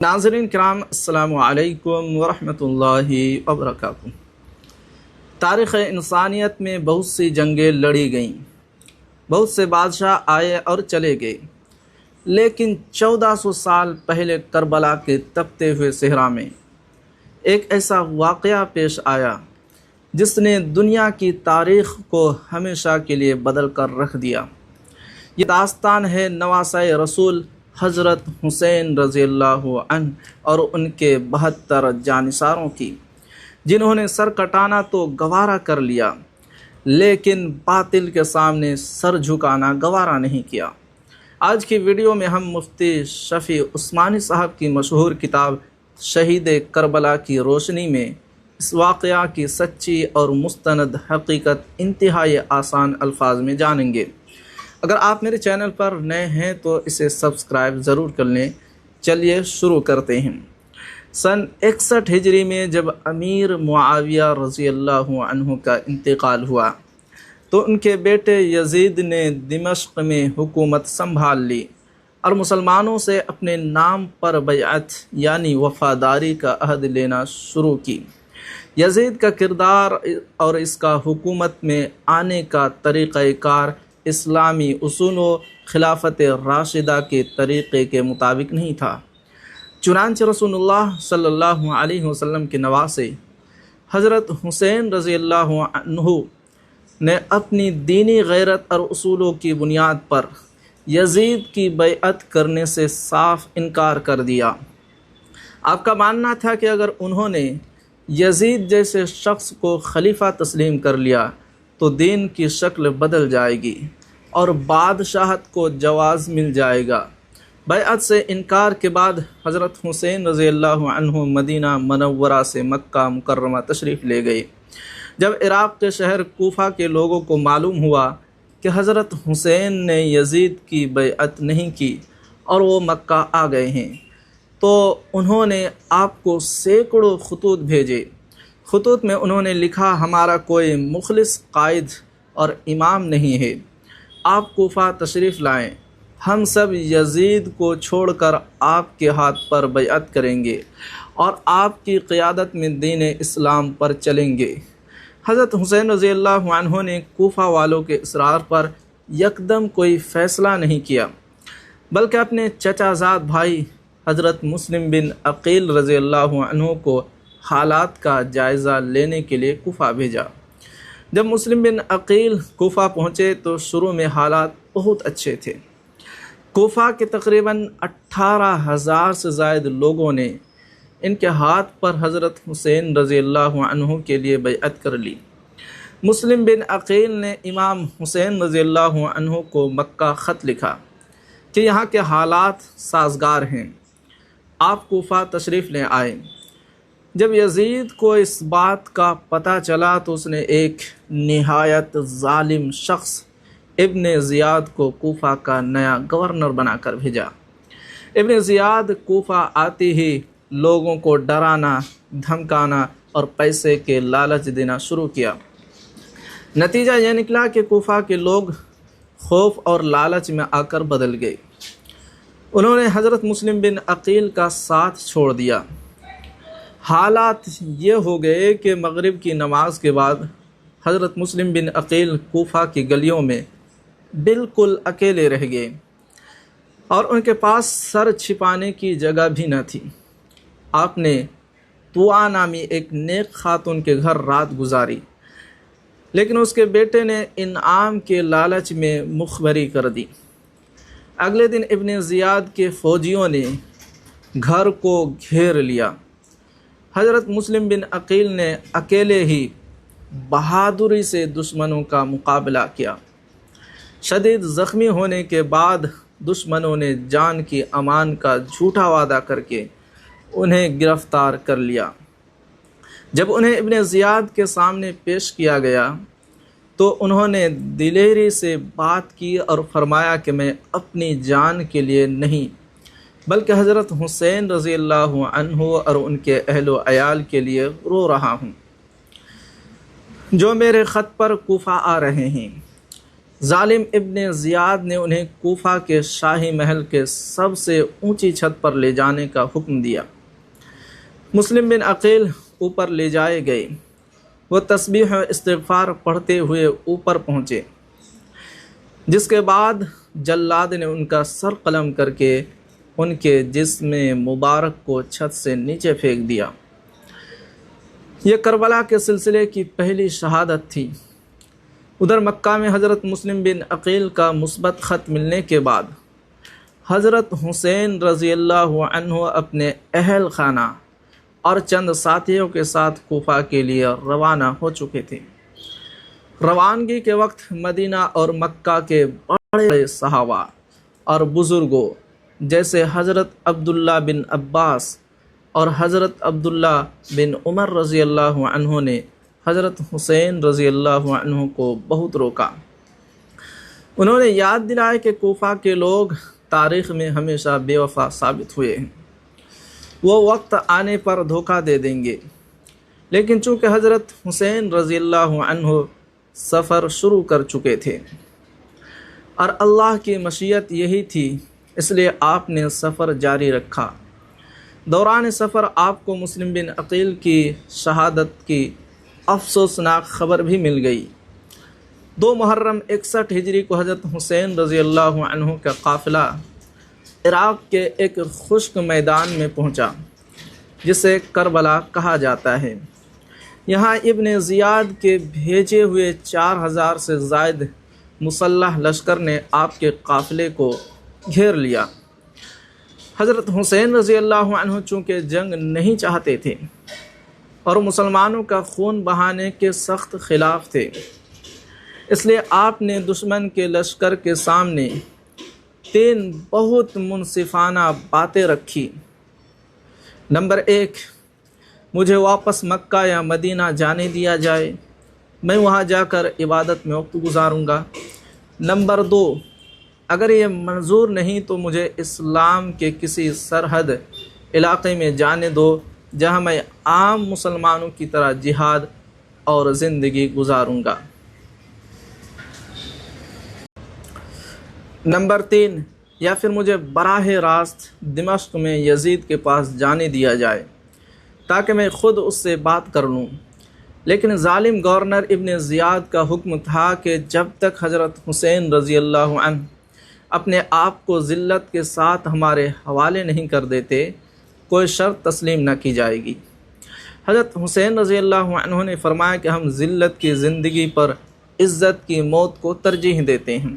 ناظرین کرام، السلام علیکم ورحمۃ اللہ وبرکاتہ۔ تاریخ انسانیت میں بہت سی جنگیں لڑی گئیں، بہت سے بادشاہ آئے اور چلے گئے، لیکن 1400 سال پہلے کربلا کے تپتے ہوئے صحرا میں ایک ایسا واقعہ پیش آیا جس نے دنیا کی تاریخ کو ہمیشہ کے لیے بدل کر رکھ دیا۔ یہ داستان ہے نواسۂ رسول حضرت حسین رضی اللہ عنہ اور ان کے 72 جانثاروں کی، جنہوں نے سر کٹانا تو گوارا کر لیا لیکن باطل کے سامنے سر جھکانا گوارا نہیں کیا۔ آج کی ویڈیو میں ہم مفتی شفیع عثمانی صاحب کی مشہور کتاب شہید کربلا کی روشنی میں اس واقعہ کی سچی اور مستند حقیقت انتہائی آسان الفاظ میں جانیں گے۔ اگر آپ میرے چینل پر نئے ہیں تو اسے سبسکرائب ضرور کر لیں۔ چلیے شروع کرتے ہیں۔ سن 61 ہجری میں جب امیر معاویہ رضی اللہ عنہ کا انتقال ہوا تو ان کے بیٹے یزید نے دمشق میں حکومت سنبھال لی اور مسلمانوں سے اپنے نام پر بیعت یعنی وفاداری کا عہد لینا شروع کی۔ یزید کا کردار اور اس کا حکومت میں آنے کا طریقہ کار اسلامی اصول و خلافت راشدہ کے طریقے کے مطابق نہیں تھا۔ چنانچہ رسول اللہ صلی اللہ علیہ وسلم کے نواسے حضرت حسین رضی اللہ عنہ نے اپنی دینی غیرت اور اصولوں کی بنیاد پر یزید کی بیعت کرنے سے صاف انکار کر دیا۔ آپ کا ماننا تھا کہ اگر انہوں نے یزید جیسے شخص کو خلیفہ تسلیم کر لیا تو دین کی شکل بدل جائے گی اور بادشاہت کو جواز مل جائے گا۔ بیعت سے انکار کے بعد حضرت حسین رضی اللہ عنہ مدینہ منورہ سے مکہ مکرمہ تشریف لے گئے۔ جب عراق کے شہر کوفہ کے لوگوں کو معلوم ہوا کہ حضرت حسین نے یزید کی بیعت نہیں کی اور وہ مکہ آ گئے ہیں تو انہوں نے آپ کو سینکڑوں خطوط بھیجے۔ خطوط میں انہوں نے لکھا، ہمارا کوئی مخلص قائد اور امام نہیں ہے، آپ کوفہ تشریف لائیں، ہم سب یزید کو چھوڑ کر آپ کے ہاتھ پر بیعت کریں گے اور آپ کی قیادت میں دین اسلام پر چلیں گے۔ حضرت حسین رضی اللہ عنہ نے کوفہ والوں کے اصرار پر یکدم کوئی فیصلہ نہیں کیا، بلکہ اپنے چچا زاد بھائی حضرت مسلم بن عقیل رضی اللہ عنہ کو حالات کا جائزہ لینے کے لیے کوفہ بھیجا۔ جب مسلم بن عقیل کوفہ پہنچے تو شروع میں حالات بہت اچھے تھے۔ کوفہ کے تقریباً 18,000 سے زائد لوگوں نے ان کے ہاتھ پر حضرت حسین رضی اللہ عنہ کے لیے بیعت کر لی۔ مسلم بن عقیل نے امام حسین رضی اللہ عنہ کو مکہ خط لکھا کہ یہاں کے حالات سازگار ہیں، آپ کوفہ تشریف لے آئے۔ جب یزید کو اس بات کا پتہ چلا تو اس نے ایک نہایت ظالم شخص ابن زیاد کو کوفہ کا نیا گورنر بنا کر بھیجا۔ ابن زیاد کوفہ آتے ہی لوگوں کو ڈرانا، دھمکانا اور پیسے کے لالچ دینا شروع کیا۔ نتیجہ یہ نکلا کہ کوفہ کے لوگ خوف اور لالچ میں آ کر بدل گئے۔ انہوں نے حضرت مسلم بن عقیل کا ساتھ چھوڑ دیا۔ حالات یہ ہو گئے کہ مغرب کی نماز کے بعد حضرت مسلم بن عقیل کوفہ کی گلیوں میں بالکل اکیلے رہ گئے اور ان کے پاس سر چھپانے کی جگہ بھی نہ تھی۔ آپ نے طوع نامی ایک نیک خاتون کے گھر رات گزاری، لیکن اس کے بیٹے نے انعام کے لالچ میں مخبری کر دی۔ اگلے دن ابن زیاد کے فوجیوں نے گھر کو گھیر لیا۔ حضرت مسلم بن عقیل نے اکیلے ہی بہادری سے دشمنوں کا مقابلہ کیا۔ شدید زخمی ہونے کے بعد دشمنوں نے جان کی امان کا جھوٹا وعدہ کر کے انہیں گرفتار کر لیا۔ جب انہیں ابن زیاد کے سامنے پیش کیا گیا تو انہوں نے دلیری سے بات کی اور فرمایا کہ میں اپنی جان کے لیے نہیں بلکہ حضرت حسین رضی اللہ عنہ اور ان کے اہل و عیال کے لیے رو رہا ہوں جو میرے خط پر کوفہ آ رہے ہیں۔ ظالم ابن زیاد نے انہیں کوفہ کے شاہی محل کے سب سے اونچی چھت پر لے جانے کا حکم دیا۔ مسلم بن عقیل اوپر لے جائے گئے۔ وہ تسبیح و استغفار پڑھتے ہوئے اوپر پہنچے، جس کے بعد جلاد نے ان کا سر قلم کر کے ان کے جسم مبارک کو چھت سے نیچے پھینک دیا۔ یہ کربلا کے سلسلے کی پہلی شہادت تھی۔ ادھر مکہ میں حضرت مسلم بن عقیل کا مثبت خط ملنے کے بعد حضرت حسین رضی اللہ عنہ اپنے اہل خانہ اور چند ساتھیوں کے ساتھ کوفہ کے لیے روانہ ہو چکے تھے۔ روانگی کے وقت مدینہ اور مکہ کے بڑے صحابہ اور بزرگوں جیسے حضرت عبداللہ بن عباس اور حضرت عبداللہ بن عمر رضی اللہ عنہ نے حضرت حسین رضی اللہ عنہ کو بہت روکا۔ انہوں نے یاد دلایا کہ کوفہ کے لوگ تاریخ میں ہمیشہ بے وفا ثابت ہوئے ہیں، وہ وقت آنے پر دھوکہ دے دیں گے۔ لیکن چونکہ حضرت حسین رضی اللہ عنہ سفر شروع کر چکے تھے اور اللہ کی مشیت یہی تھی، اس لیے آپ نے سفر جاری رکھا۔ دوران سفر آپ کو مسلم بن عقیل کی شہادت کی افسوسناک خبر بھی مل گئی۔ 2 محرم 61 ہجری کو حضرت حسین رضی اللہ عنہ کا قافلہ عراق کے ایک خشک میدان میں پہنچا جسے کربلا کہا جاتا ہے۔ یہاں ابن زیاد کے بھیجے ہوئے 4000 سے زائد مسلح لشکر نے آپ کے قافلے کو گھیر لیا۔ حضرت حسین رضی اللہ عنہ چونکہ جنگ نہیں چاہتے تھے اور مسلمانوں کا خون بہانے کے سخت خلاف تھے، اس لیے آپ نے دشمن کے لشکر کے سامنے 3 بہت منصفانہ باتیں رکھی۔ نمبر 1، مجھے واپس مکہ یا مدینہ جانے دیا جائے، میں وہاں جا کر عبادت میں وقت گزاروں گا۔ نمبر 2، اگر یہ منظور نہیں تو مجھے اسلام کے کسی سرحد علاقے میں جانے دو جہاں میں عام مسلمانوں کی طرح جہاد اور زندگی گزاروں گا۔ نمبر 3، یا پھر مجھے براہ راست دمشق میں یزید کے پاس جانے دیا جائے تاکہ میں خود اس سے بات کر لوں۔ لیکن ظالم گورنر ابن زیاد کا حکم تھا کہ جب تک حضرت حسین رضی اللہ عنہ اپنے آپ کو ذلت کے ساتھ ہمارے حوالے نہیں کر دیتے، کوئی شرط تسلیم نہ کی جائے گی۔ حضرت حسین رضی اللہ عنہ نے فرمایا کہ ہم ذلت کی زندگی پر عزت کی موت کو ترجیح دیتے ہیں،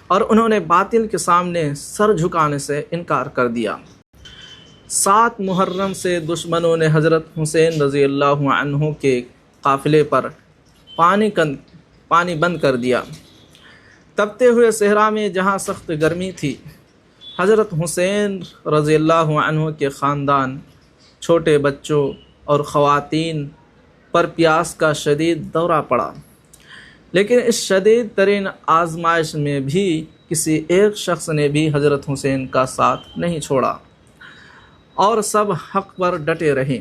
اور انہوں نے باطل کے سامنے سر جھکانے سے انکار کر دیا۔ 7 محرم سے دشمنوں نے حضرت حسین رضی اللہ عنہ کے قافلے پر پانی بند کر دیا۔ تپتے ہوئے صحرا میں جہاں سخت گرمی تھی، حضرت حسین رضی اللہ عنہ کے خاندان، چھوٹے بچوں اور خواتین پر پیاس کا شدید دورہ پڑا۔ لیکن اس شدید ترین آزمائش میں بھی کسی ایک شخص نے بھی حضرت حسین کا ساتھ نہیں چھوڑا اور سب حق پر ڈٹے رہے۔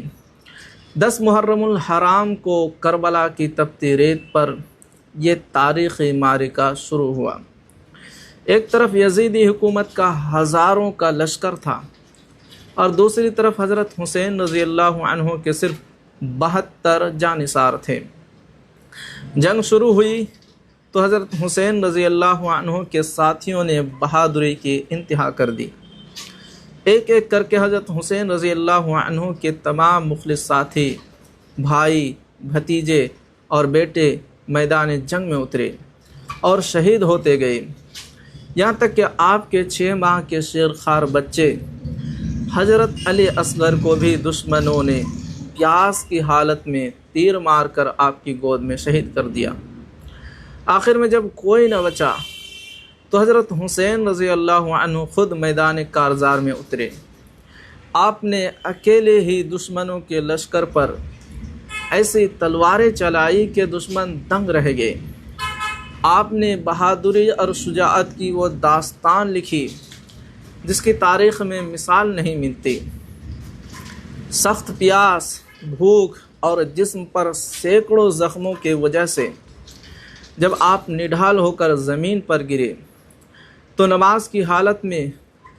10 محرم الحرام کو کربلا کی تپتی ریت پر یہ تاریخی معرکہ شروع ہوا۔ ایک طرف یزیدی حکومت کا ہزاروں کا لشکر تھا اور دوسری طرف حضرت حسین رضی اللہ عنہ کے صرف 72 جانثار تھے۔ جنگ شروع ہوئی تو حضرت حسین رضی اللہ عنہ کے ساتھیوں نے بہادری کی انتہا کر دی۔ ایک ایک کر کے حضرت حسین رضی اللہ عنہ کے تمام مخلص ساتھی، بھائی، بھتیجے اور بیٹے میدان جنگ میں اترے اور شہید ہوتے گئے، یہاں تک کہ آپ کے 6 ماہ کے شیرخوار بچے حضرت علی اصغر کو بھی دشمنوں نے پیاس کی حالت میں تیر مار کر آپ کی گود میں شہید کر دیا۔ آخر میں جب کوئی نہ بچا تو حضرت حسین رضی اللہ عنہ خود میدان کارزار میں اترے۔ آپ نے اکیلے ہی دشمنوں کے لشکر پر ایسی تلواریں چلائی کہ دشمن دنگ رہ گئے۔ آپ نے بہادری اور شجاعت کی وہ داستان لکھی جس کی تاریخ میں مثال نہیں ملتی۔ سخت پیاس، بھوک اور جسم پر سینکڑوں زخموں کی وجہ سے جب آپ نڈھال ہو کر زمین پر گرے تو نماز کی حالت میں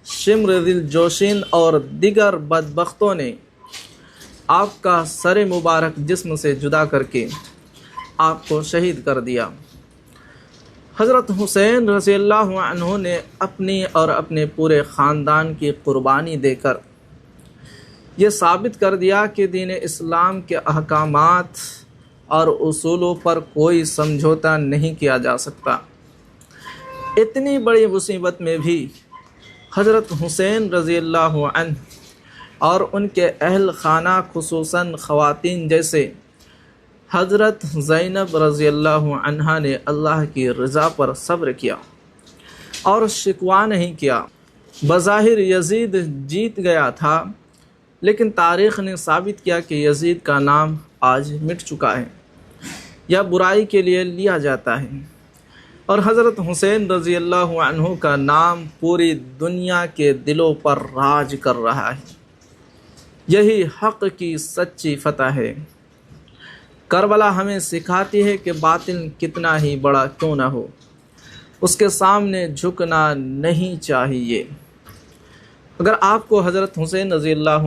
شمر دل جوشین اور دیگر بدبختوں نے آپ کا سر مبارک جسم سے جدا کر کے آپ کو شہید کر دیا۔ حضرت حسین رضی اللہ عنہ نے اپنی اور اپنے پورے خاندان کی قربانی دے کر یہ ثابت کر دیا کہ دین اسلام کے احکامات اور اصولوں پر کوئی سمجھوتا نہیں کیا جا سکتا۔ اتنی بڑی مصیبت میں بھی حضرت حسین رضی اللہ عنہ اور ان کے اہل خانہ خصوصاً خواتین جیسے حضرت زینب رضی اللہ عنہا نے اللہ کی رضا پر صبر کیا اور شکوہ نہیں کیا۔ بظاہر یزید جیت گیا تھا، لیکن تاریخ نے ثابت کیا کہ یزید کا نام آج مٹ چکا ہے یا برائی کے لیے لیا جاتا ہے، اور حضرت حسین رضی اللہ عنہ کا نام پوری دنیا کے دلوں پر راج کر رہا ہے۔ یہی حق کی سچی فتح ہے۔ کربلا ہمیں سکھاتی ہے کہ باطل کتنا ہی بڑا کیوں نہ ہو، اس کے سامنے جھکنا نہیں چاہیے۔ اگر آپ کو حضرت حسین رضی اللہ